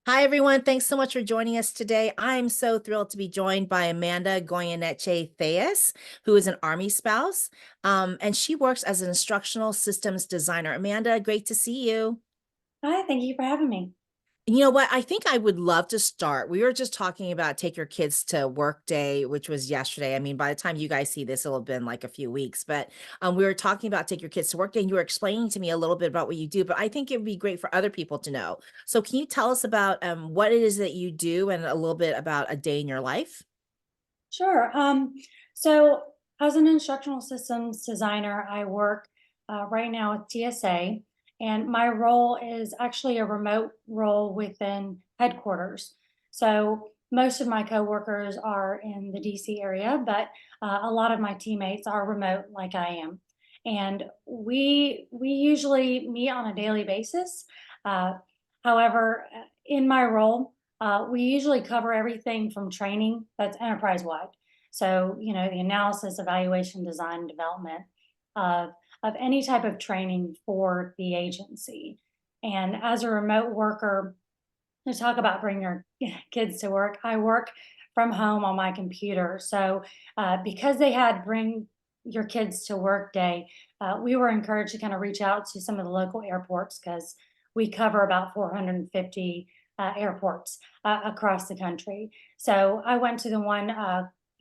Hi, everyone. Thanks so much for joining us today. I'm so thrilled to be joined by Amanda Goyeneche Theus, who is an Army spouse, and she works as an instructional systems designer. Amanda, great to see you. Hi, thank you for having me. You know what? I think I would love to start. We were just talking about take your kids to work day, which was yesterday. I mean, by the time you guys see this, it'll have been like a few weeks. But we were talking about take your kids to work day, and you were explaining to me a little bit about what you do. But I think it would be great for other people to know. So, can you tell us about what it is that you do, and a little bit about a day in your life? Sure. So as an instructional systems designer, I work right now with TSA, and my role is actually a remote role within headquarters. So most of my coworkers are in the DC area, but a lot of my teammates are remote, like I am, and we usually meet on a daily basis. Uh, However, in my role, we usually cover everything from training that's enterprise wide. So, the analysis, evaluation, design, and development of, of any type of training for the agency. And as a remote worker, to talk about bringing your kids to work, I work from home on my computer. So, because they had bring your kids to work day, we were encouraged to kind of reach out to some of the local airports because we cover about 450 airports across the country. So I went to the one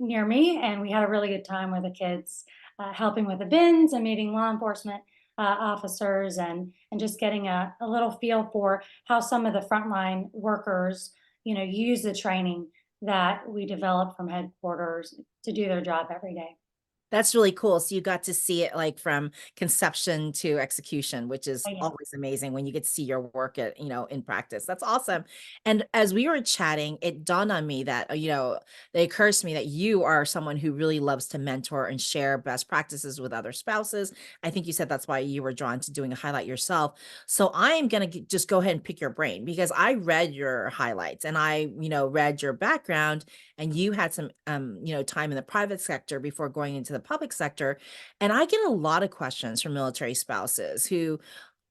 near me, and we had a really good time with the kids, helping with the bins and meeting law enforcement officers, and just getting a little feel for how some of the frontline workers, use the training that we develop from headquarters to do their job every day. That's really cool. So you got to see it like from conception to execution, which is Yeah. always amazing when you get to see your work in practice. That's awesome. And as we were chatting, it dawned on me that, it occurs to me that you are someone who really loves to mentor and share best practices with other spouses. I think you said that's why you were drawn to doing a highlight yourself. So I am going to just go ahead and pick your brain because I read your highlights and read your background, and you had some time in the private sector before going into the public sector. And I get a lot of questions from military spouses who,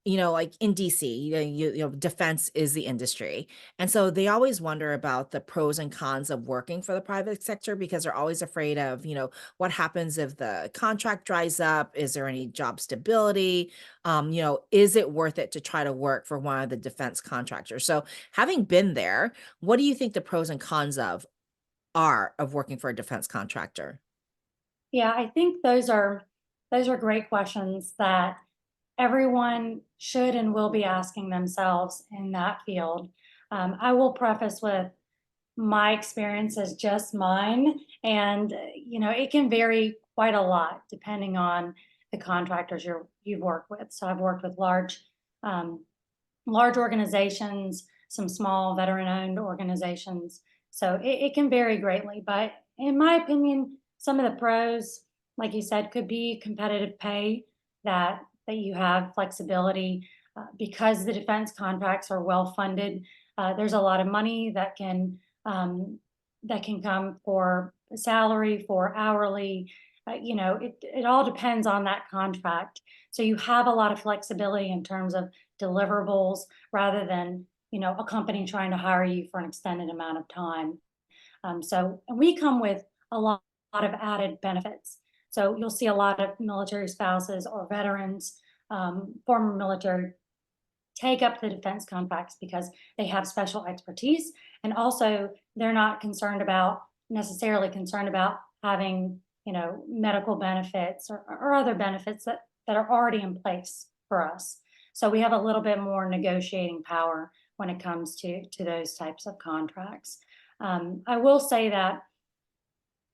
like in DC, defense is the industry. And so they always wonder about the pros and cons of working for the private sector because they're always afraid of, what happens if the contract dries up? Is there any job stability? Is it worth it to try to work for one of the defense contractors? So having been there, what do you think the pros and cons of working for a defense contractor? Yeah, I think those are great questions that everyone should and will be asking themselves in that field. I will preface with my experience is just mine, and it can vary quite a lot depending on the contractors you've worked with. So I've worked with um, large organizations, some small veteran-owned organizations. So it can vary greatly, but in my opinion, some of the pros, like you said, could be competitive pay, that you have flexibility because the defense contracts are well funded. There's a lot of money that can come for salary, for hourly. It all depends on that contract. So you have a lot of flexibility in terms of deliverables rather than a company trying to hire you for an extended amount of time. So and we come with a lot of added benefits. So you'll see a lot of military spouses or veterans, former military, take up the defense contracts because they have special expertise, and also they're not necessarily concerned about having medical benefits or other benefits that are already in place for us. So we have a little bit more negotiating power when it comes to those types of contracts. I will say that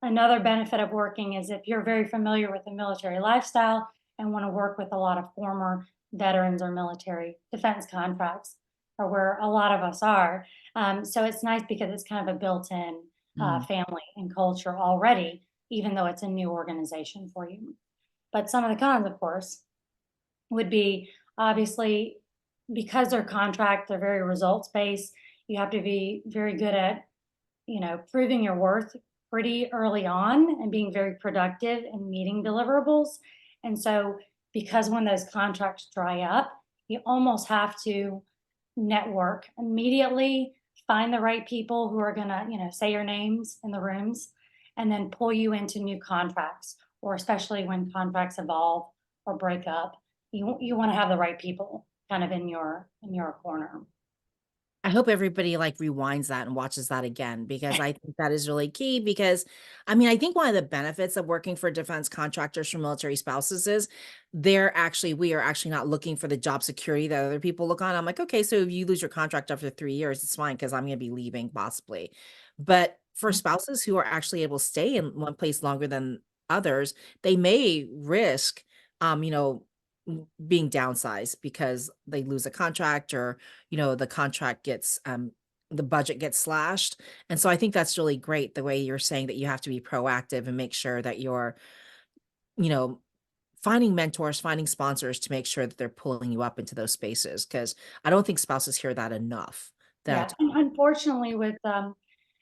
another benefit of working is if you're very familiar with the military lifestyle and want to work with a lot of former veterans or military defense contracts, or where a lot of us are. So it's nice because it's kind of a built-in Mm. family and culture already, even though it's a new organization for you. But some of the cons, of course, would be obviously because they're very results based. You have to be very good at proving your worth pretty early on and being very productive and meeting deliverables. And so, because when those contracts dry up, you almost have to network immediately, find the right people who are gonna, say your names in the rooms and then pull you into new contracts, or especially when contracts evolve or break up, you want to have the right people kind of in your corner. I hope everybody, like, rewinds that and watches that again because I think that is really key because, I mean, I think one of the benefits of working for defense contractors for military spouses is we are actually not looking for the job security that other people look on. I'm like, "Okay, so if you lose your contract after 3 years, it's fine because 'cause I'm gonna be leaving possibly." But for spouses who are actually able to stay in one place longer than others, they may risk, you know, being downsized because they lose a contract or the contract gets the budget gets slashed. And so I think that's really great the way you're saying that you have to be proactive and make sure that you're, you know, finding mentors, finding sponsors to make sure that they're pulling you up into those spaces. Cause I don't think spouses hear that enough. Yeah, That and unfortunately with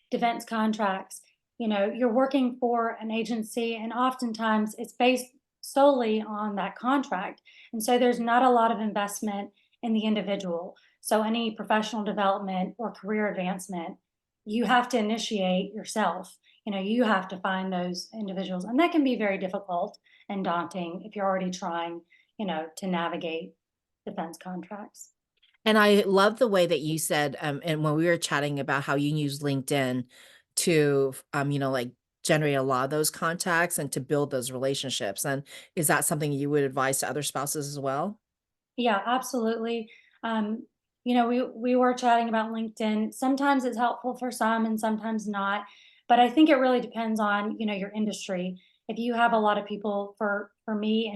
defense contracts, you're working for an agency and oftentimes it's based solely on that contract. And so there's not a lot of investment in the individual. So any professional development or career advancement, you have to initiate yourself. You have to find those individuals. And that can be very difficult and daunting if you're already trying, to navigate defense contracts. and I love the way that you said, and when we were chatting about how you use LinkedIn to, like generate a lot of those contacts and to build those relationships. And is that something you would advise to other spouses as well? Yeah, absolutely. Um, we were chatting about LinkedIn. Sometimes it's helpful for some and sometimes not. But I think it really depends on, your industry. If you have a lot of people for me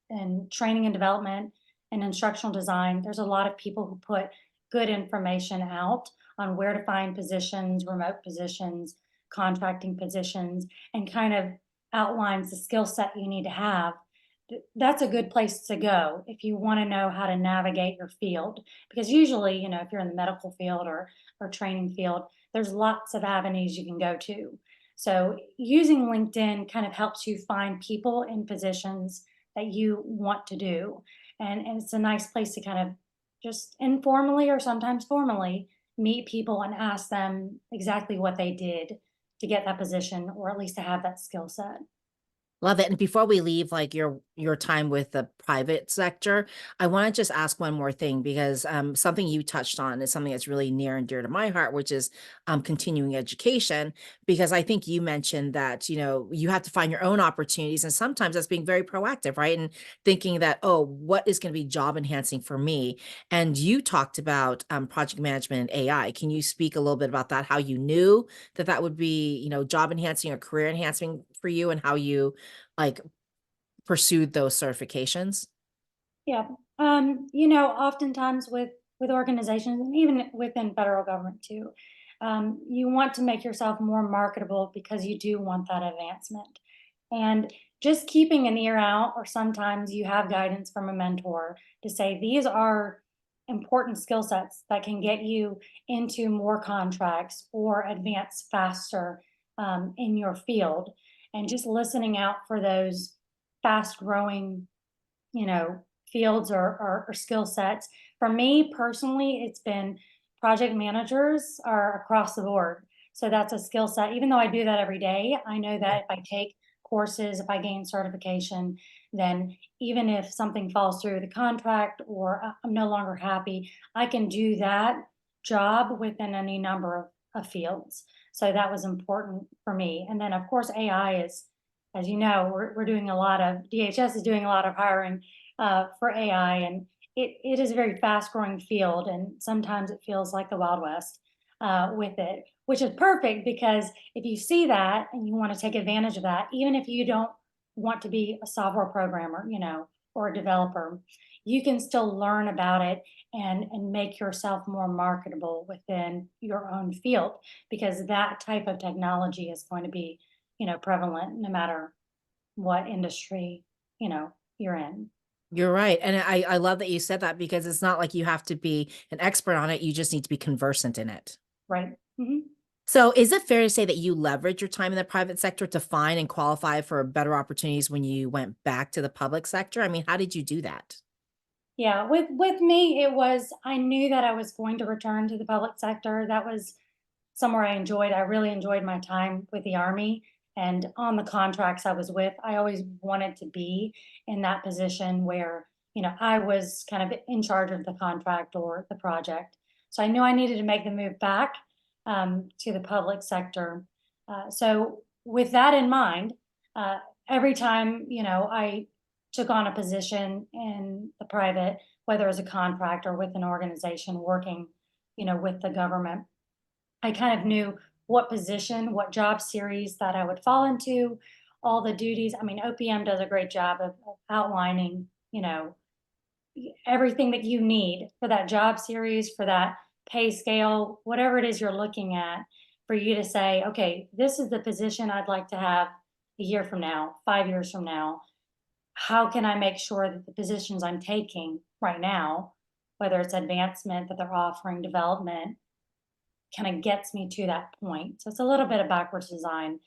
in training and development and instructional design, there's a lot of people who put good information out on where to find positions, remote positions, contracting positions, and kind of outlines the skill set you need to have. That's a good place to go if you want to know how to navigate your field, because usually, if you're in the medical field or training field, there's lots of avenues you can go to. So using LinkedIn kind of helps you find people in positions that you want to do, and it's a nice place to kind of just informally or sometimes formally meet people and ask them exactly what they did to get that position, or at least to have that skill set. Love it. And before we leave, like your time with the private sector, I want to just ask one more thing because something you touched on is something that's really near and dear to my heart, which is continuing education. Because I think you mentioned that you have to find your own opportunities, and sometimes that's being very proactive, right? And thinking that, oh, what is going to be job enhancing for me? And you talked about project management and AI. Can you speak a little bit about that? How you knew that that would be job enhancing or career enhancing for you, and how you like, pursued those certifications? Yeah. Oftentimes with organizations and even within federal government too, you want to make yourself more marketable because you do want that advancement. And just keeping an ear out, or sometimes you have guidance from a mentor to say these are important skill sets that can get you into more contracts or advance faster in your field. And just listening out for those fast growing you know, fields or skill sets. For me personally, it's been project managers are across the board. So that's a skill set. Even though I do that every day, I know that if I take courses, if I gain certification, then even if something falls through the contract or I'm no longer happy, I can do that job within any number of fields. So that was important for me. And then, of course, AI is, as you know, we're doing a lot of, DHS is doing a lot of hiring for AI, and it is a very fast growing field, and sometimes it feels like the Wild West with it, which is perfect because if you see that and you want to take advantage of that, even if you don't want to be a software programmer, or a developer, you can still learn about it and make yourself more marketable within your own field, because that type of technology is going to be, prevalent no matter what industry, you're in. You're right, and I love that you said that because it's not like you have to be an expert on it, you just need to be conversant in it. Right. So, is it fair to say that you leverage your time in the private sector to find and qualify for better opportunities when you went back to the public sector? I mean, how did you do that? Yeah, with me, it was I knew that I was going to return to the public sector. That was somewhere I enjoyed. I really enjoyed my time with the Army and on the contracts I was with. I always wanted to be in that position where, I was kind of in charge of the contract or the project. So I knew I needed to make the move back to the public sector. So with that in mind, uh, every time, I took on a position in the private, whether as a contractor with an organization working, with the government, I kind of knew what position, what job series that I would fall into, all the duties. I mean, OPM does a great job of outlining, everything that you need for that job series, for that pay scale, whatever it is you're looking at, for you to say, okay, this is the position I'd like to have a year from now, 5 years from now. How can I make sure that the positions I'm taking right now, whether it's advancement that they're offering, development, kind of gets me to that point. So it's a little bit of backwards design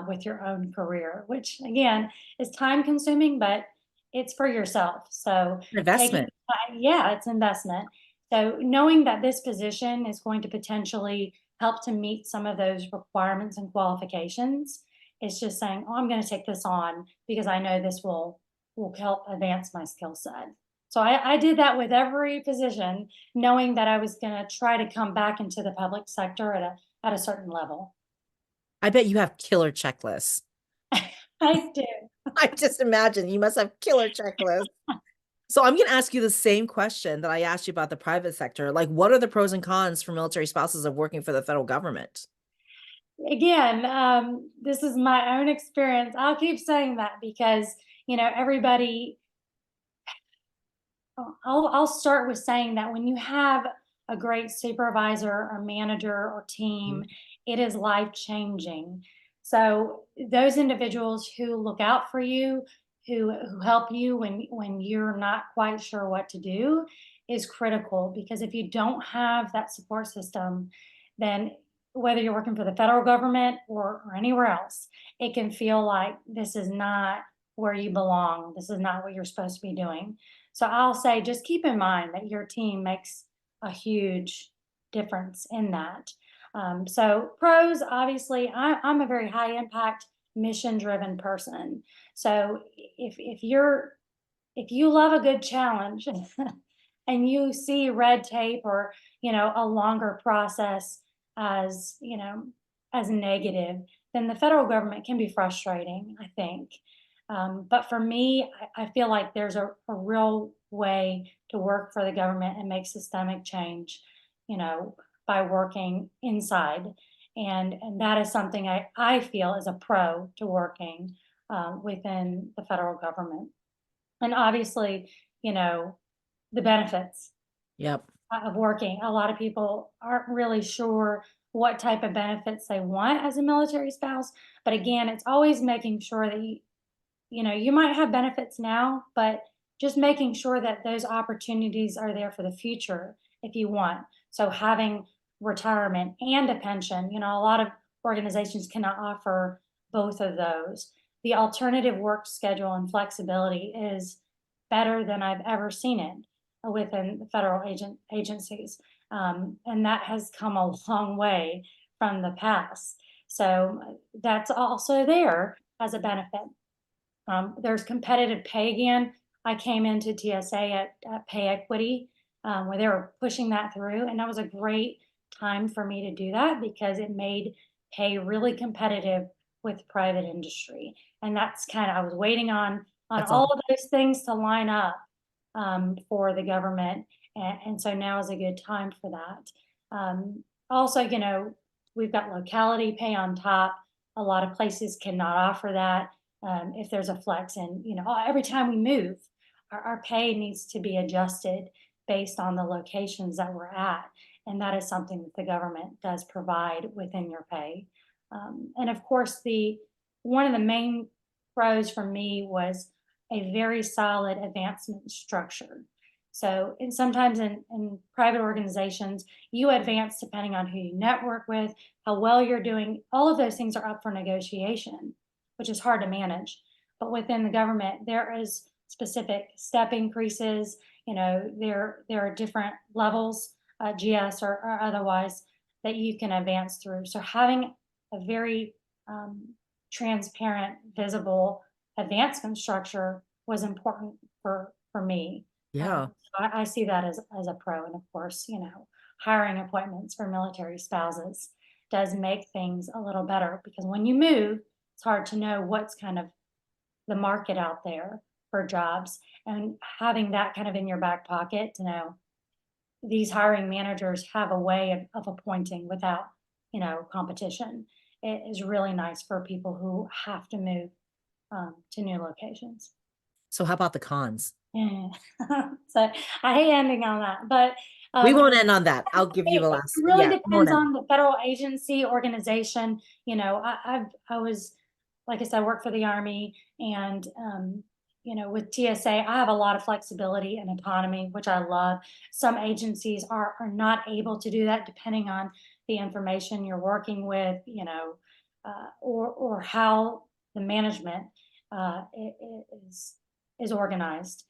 with your own career, which again is time consuming, but it's for yourself. So taking, Investment. yeah, it's investment. So knowing that this position is going to potentially help to meet some of those requirements and qualifications, it's just saying, oh, I'm going to take this on because I know this will help advance my skill set. So I did that with every position, knowing that I was going to try to come back into the public sector at a certain level. I bet you have killer checklists. I do. I just imagine you must have killer checklists. So I'm going to ask you the same question that I asked you about the private sector. Like, what are the pros and cons for military spouses of working for the federal government? Again, this is my own experience. I'll keep saying that because, everybody, I'll start with saying that when you have a great supervisor or manager or team, Mhm. it is life changing. So those individuals who look out for you, who help you when you're not quite sure what to do, is critical because if you don't have that support system, then whether you're working for the federal government or anywhere else, it can feel like this is not where you belong. This is not what you're supposed to be doing. So I'll say just keep in mind that your team makes a huge difference in that. So pros, obviously, I'm a very high impact, mission driven person. So if you love a good challenge and you see red tape or a longer process as as negative, then the federal government can be frustrating, I think. But for me, I feel like there's a real way to work for the government and make systemic change, you know, by working inside. And that is something I feel is a pro to working within the federal government. And obviously, you know, the benefits Yep. of working. A lot of people aren't really sure what type of benefits they want as a military spouse. But again, it's always making sure that you might have benefits now, but just making sure that those opportunities are there for the future if you want. So having retirement and a pension, a lot of organizations cannot offer both of those. The alternative work schedule and flexibility is better than I've ever seen it within the federal agencies. And that has come a long way from the past. So that's also there as a benefit. There's competitive pay again. I came into TSA at pay equity where they were pushing that through, and that was a great time for me to do that because it made pay really competitive with private industry. And that's kind of I was waiting on That's all. all of those things to line up for the government, and so now is a good time for that. Also, we've got locality pay on top. A lot of places cannot offer that if there's a flex and every time we move our pay needs to be adjusted based on the locations that we're at, and that is something that the government does provide within your pay. And of course, the one of the main pros for me was a very solid advancement structure. So, and sometimes in private organizations, you advance depending on who you network with, how well you're doing. All of those things are up for negotiation, which is hard to manage. But within the government, there is specific step increases. there are different levels, GS or otherwise, that you can advance through. So having a very transparent, visible advancement structure was important for me. Yeah. I see that as a pro. And of course, hiring appointments for military spouses does make things a little better, because when you move, it's hard to know what's kind of the market out there for jobs, and having that kind of in your back pocket to know these hiring managers have a way of appointing without, competition. It is really nice for people who have to move to new locations. So how about the cons? Yeah. So I hate ending on that, but We um, won't end on that. I'll give you a it last. really Yeah, we won't depends end. on the federal agency, organization. I was, like I said, I work for the Army, and with TSA, I have a lot of flexibility and autonomy, which I love. Some agencies are not able to do that, depending on the information you're working with, or how the management is organized.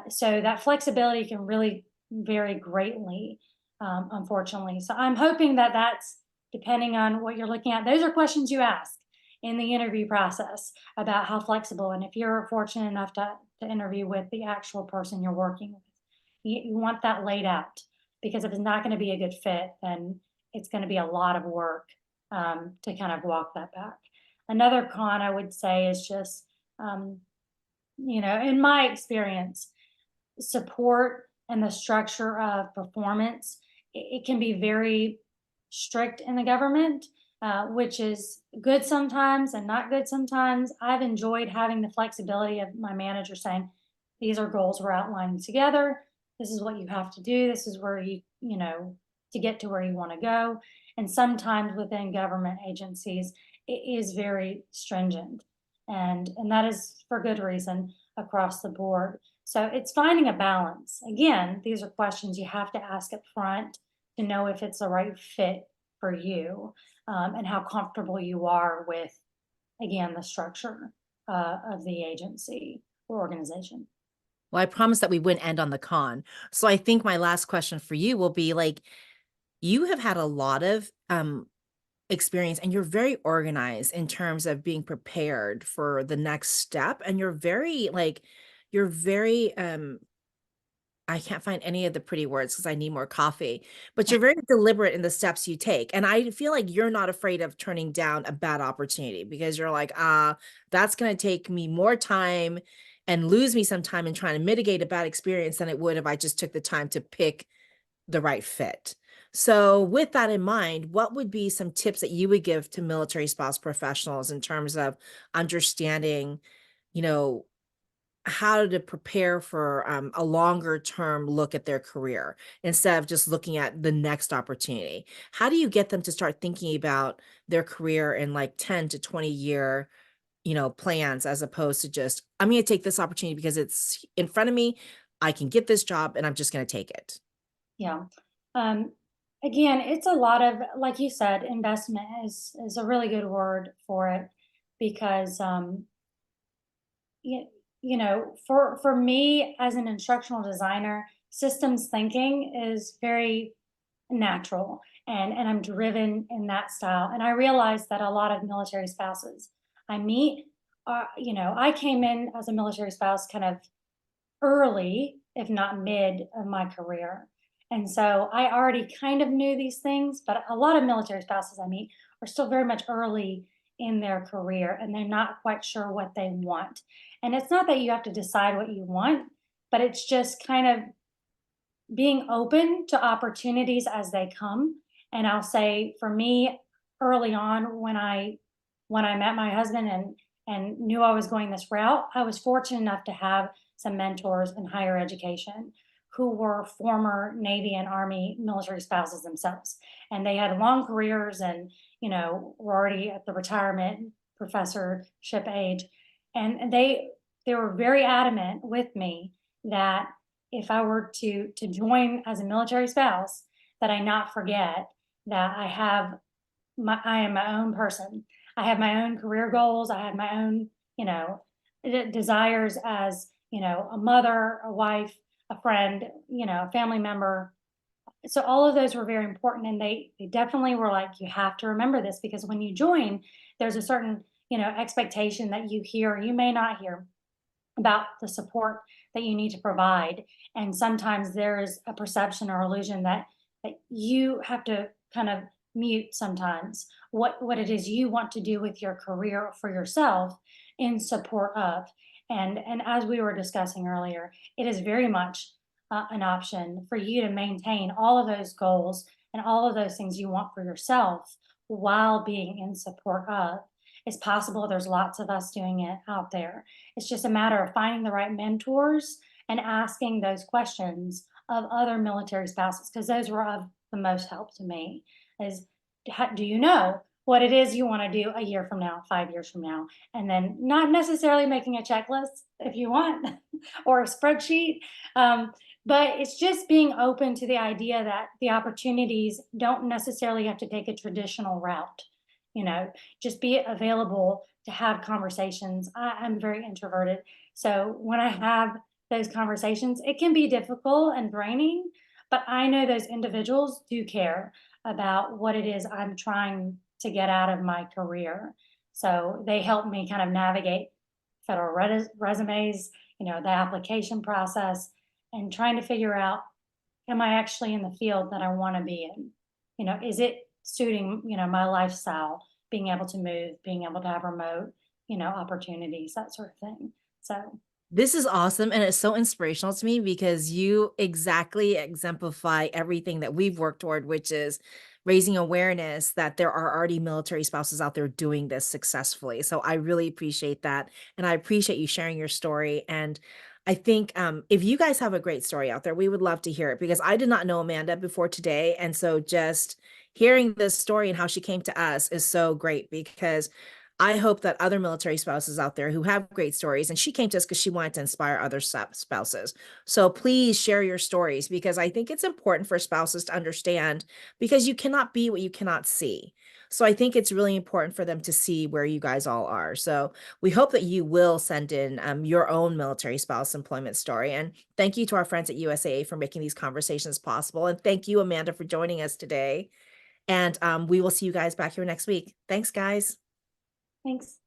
So that flexibility can really vary greatly, unfortunately. So I'm hoping that that's depending on what you're looking at. Those are questions you ask in the interview process about how flexible. And if you're fortunate enough to interview with the actual person you're working with, you want that laid out, because if it's not going to be a good fit, then it's going to be a lot of work to kind of walk that back. Another con I would say is just, in my experience, support and the structure of performance, it can be very strict in the government, which is good sometimes and not good sometimes. I've enjoyed having the flexibility of my manager saying, these are goals we're outlining together. This is what you have to do. This is where to get to where you want to go. And sometimes within government agencies, it is very stringent. And that is for good reason across the board. So it's finding a balance. Again, these are questions you have to ask up front to know if it's the right fit for you, and how comfortable you are with, again, the structure of the agency or organization. Well, I promised that we wouldn't end on the con. So I think my last question for you will be like, you have had a lot of experience and you're very organized in terms of being prepared for the next step. And you're very I can't find any of the pretty words because I need more coffee, but you're very deliberate in the steps you take. And I feel like you're not afraid of turning down a bad opportunity because you're like, that's going to take me more time and lose me some time in trying to mitigate a bad experience than it would if I just took the time to pick the right fit. So, with that in mind, what would be some tips that you would give to military spouse professionals in terms of understanding, you know, how to prepare for a longer term look at their career instead of just looking at the next opportunity? How do you get them to start thinking about their career in like 10 to 20-year, plans, as opposed to just, I'm going to take this opportunity because it's in front of me. I can get this job and I'm just going to take it. Yeah. Um, Again, it's a lot of, like you said, investment is a really good word for it, because for me as an instructional designer, systems thinking is very natural, and I'm driven in that style. And I realize that a lot of military spouses I meet I came in as a military spouse kind of early, if not mid of my career. And so I already kind of knew these things, but a lot of military spouses I meet are still very much early in their career, and they're not quite sure what they want. And it's not that you have to decide what you want, but it's just kind of being open to opportunities as they come. And I'll say for me, early on, when I met my husband and knew I was going this route, I was fortunate enough to have some mentors in higher education who were former Navy and Army military spouses themselves. And they had long careers, and were already at the retirement professorship age. And they were very adamant with me that if I were to join as a military spouse, that I not forget that I am my own person. I have my own career goals. I have my own, desires as, a mother, a wife, a friend, a family member. So all of those were very important, and they definitely were like, you have to remember this, because when you join, there's a certain, expectation that you hear or you may not hear about the support that you need to provide. And sometimes there is a perception or illusion that you have to kind of mute sometimes what it is you want to do with your career for yourself in support of. And as we were discussing earlier, it is very much an option for you to maintain all of those goals and all of those things you want for yourself while being in support of. It's possible. There's lots of us doing it out there. It's just a matter of finding the right mentors and asking those questions of other military spouses, because those were of the most help to me. Is, do you know what it is you want to do a year from now, 5 years from now? And then not necessarily making a checklist if you want or a spreadsheet. But it's just being open to the idea that the opportunities don't necessarily have to take a traditional route. Just be available to have conversations. I'm very introverted. So when I have those conversations, it can be difficult and draining, but I know those individuals do care about what it is I'm trying to get out of my career. So they help me kind of navigate federal resumes, the application process, and trying to figure out, am I actually in the field that I want to be in? Is it suiting, my lifestyle, being able to move, being able to have remote, opportunities, that sort of thing. So This is awesome, and it's so inspirational to me because you exactly exemplify everything that we've worked toward, which is raising awareness that there are already military spouses out there doing this successfully. So I really appreciate that, and I appreciate you sharing your story. And I think if you guys have a great story out there, we would love to hear it because I did not know Amanda before today, and so just hearing this story and how she came to us is so great because I hope that other military spouses out there who have great stories, and she came to us because she wanted to inspire other spouses. So please share your stories because I think it's important for spouses to understand because you cannot be what you cannot see. So I think it's really important for them to see where you guys all are. So we hope that you will send in your own military spouse employment story. And thank you to our friends at USAA for making these conversations possible. And thank you, Amanda, for joining us today. And we will see you guys back here next week. Thanks, guys. thanks.